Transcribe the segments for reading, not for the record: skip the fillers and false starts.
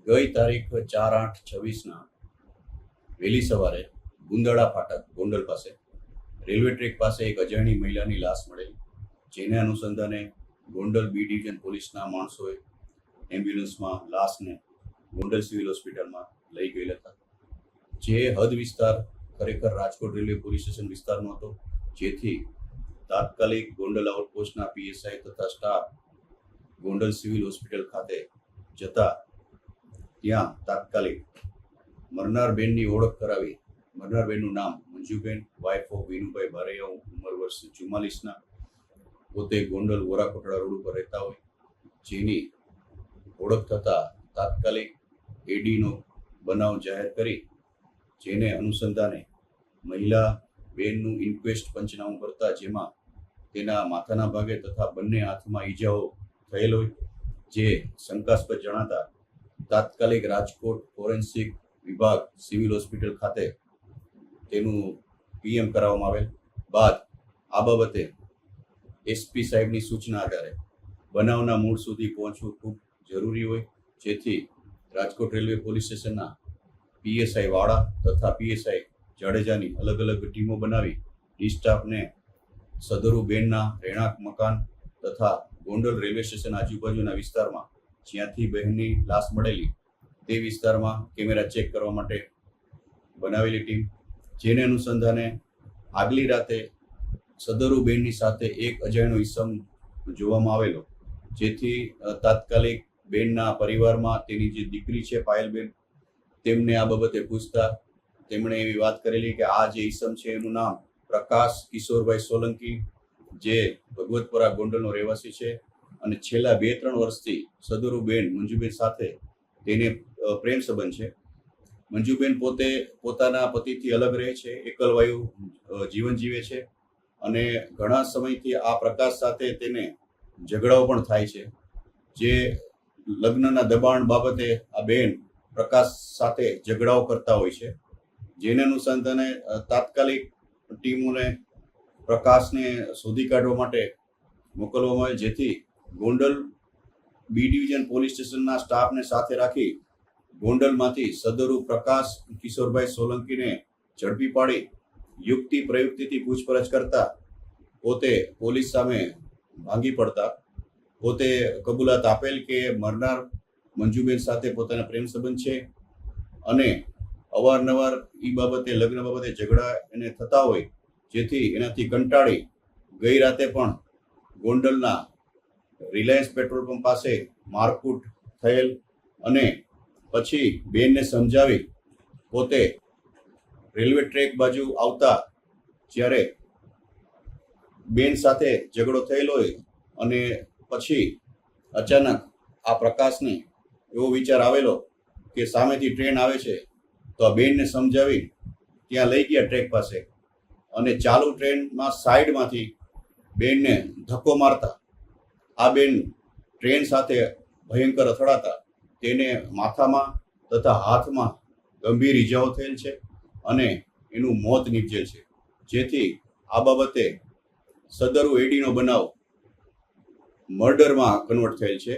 ગઈ તારીખ 4/8/26ના વહેલી સવારે ગુંદડા ફાટક ગોંડલ પાસે રેલવે ટ્રેક પાસે એક અજાણી મહિલાની લાશ મળેલી, જેને અનુસંધાને ગોંડલ બી ડિવિઝન પોલીસના માણસોએ એમ્બ્યુલન્સમાં લાશને ગોંડલ સિવિલ હોસ્પિટલમાં લઈ ગયેલા હતા. જે હદ વિસ્તાર ખરેખર રાજકોટ રેલવે પોલીસ સ્ટેશન વિસ્તારનો હતો, જેથી તાત્કાલિક ગોંડલ આઉટપોસ્ટના પીએસઆઈ તથા સ્ટાફ ગોંડલ સિવિલ હોસ્પિટલ ખાતે જતા ત્યાં તાત્કાલિક મરનાર બેનની ઓળખ કરાવી. મરનાર બેનનું નામ મંજુબેન, વાઇફ ઓફ વિનુભાઈ બારૈયા, ઉંમર વર્ષ 44ના, પોતે ગોંડલ વોરાકોટડા રોડ ઉપર રહેતા હોય, જેની ઓળખ થતા તાત્કાલિક એડીનો બનાવ જાહેર કરી, જેને અનુસંધાને મહિલા બેનનું ઇન્ક્વેસ્ટ પંચનામું કરતા જેમાં તેના માથાના ભાગે તથા બંને હાથમાં ઈજાઓ થયેલ હોય, જે શંકાસ્પદ જણાતા તાત્કાલિક રાજકોટ ફોરેન્સિક વિભાગ સિવિલ હોસ્પિટલ ખાતે તેનું પીએમ કરાવવામાં આવેલ બાદ આ બાબતે એસપી સાહેબની સૂચના આધારે બનાવના મૂળ સુધી પહોંચવું ખૂબ જરૂરી હોય, જેથી રાજકોટ રેલવે પોલીસ સ્ટેશનના પીએસઆઈ વાળા તથા પીએસઆઈ જાડેજાની અલગ અલગ ટીમો બનાવી ડિસ્ટાફને સદરુ બેનના રહેણાંક મકાન તથા ગોંડલ રેલવે સ્ટેશન આજુબાજુના વિસ્તારમાં જ્યાંથી બહેનની લાશ મળેલી તે વિસ્તારમાં કેમેરા ચેક કરવા માટે બનાવેલી ટીમ, જેને અનુસંધાને આગલી રાતે સદરુ બેનની સાથે એક અજાણ્યો ઈસમ જોવામાં આવેલો, જેથી તાત્કાલિક બેનના પરિવારમાં તેની જે દીકરી છે પાયલબેન, તેમને આ બાબતે પૂછતા તેમણે એવી વાત કરેલી કે આ જે ઈસમ છે એનું નામ પ્રકાશ કિશોરભાઈ સોલંકી, જે ભગવતપુરા ગોંડલનો રહેવાસી છે અને છેલ્લા 2-3 વર્ષથી સદરુ બેન મંજુબેન સાથે તેને પ્રેમ સંબંધ છે. મંજુબેન પોતે પોતાના પતિથી અલગ રહે છે, એકલવાયુ જીવન જીવે છે અને ઘણા સમયથી આ પ્રકાશ સાથે તેને ઝઘડાઓ પણ થાય છે. જે લગ્નના દબાણ બાબતે આ બેન પ્રકાશ સાથે ઝઘડાઓ કરતા હોય છે, જેને અનુસંધાને તાત્કાલિક ટીમોને પ્રકાશને શોધી કાઢવા માટે મોકલવામાં આવે, જેથી ગોંડલ બી ડિવિઝન પોલીસ સ્ટેશનના સ્ટાફને સાથે રાખી ગોંડલમાંથી સદરુ પ્રકાશ કિશોરભાઈ સોલંકીને ઝડપી પાડી યુક્તિ પ્રયુક્તિથી પૂછપરછ કરતા પોતે પોલીસ સામે ભાંગી પડતા પોતે કબૂલાત આપેલ કે મરનાર મંજુબેન સાથે પોતાના પ્રેમ સંબંધ છે અને અવારનવાર એ બાબતે લગ્ન બાબતે ઝઘડા એને થતા હોય, જેથી એનાથી કંટાળી ગઈ રાતે પણ ગોંડલના રિલાયન્સ પેટ્રોલ પંપ પાસે મારકૂટ થયેલ અને પછી બેનને સમજાવી પોતે રેલવે ટ્રેક બાજુ આવતા જ્યારે બેન સાથે ઝઘડો થયેલો હોય અને પછી અચાનક આ પ્રકાશને એવો વિચાર આવેલો કે સામેથી ટ્રેન આવે છે, તો આ બેનને સમજાવી ત્યાં લઈ ગયા ટ્રેક પાસે અને ચાલુ ટ્રેનમાં સાઈડમાંથી બેનને ધક્કો મારતા આ બેન ટ્રેન સાથે ભયંકર અથડાતા તેને માથામાં તથા હાથમાં ગંભીર ઈજાઓ થયેલ છે અને એનું મોત નીપજેલ છે, જેથી આ બાબતે સદરુ એડીનો બનાવ મર્ડરમાં કન્વર્ટ થયેલ છે,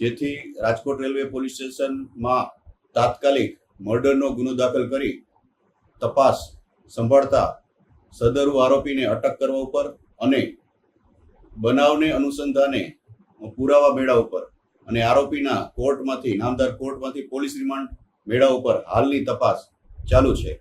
જેથી રાજકોટ રેલવે પોલીસ સ્ટેશનમાં તાત્કાલિક મર્ડરનો ગુનો દાખલ કરી તપાસ સંભાળતા સદરુ આરોપીને અટક કરવા ઉપર અને બનાવને અનુસંધાને પુરાવા મેળવવા ઉપર અને આરોપીના કોર્ટમાંથી નામદાર કોર્ટમાંથી પોલીસ રિમાન્ડ મેળવવા ઉપર હાલની તપાસ ચાલુ છે.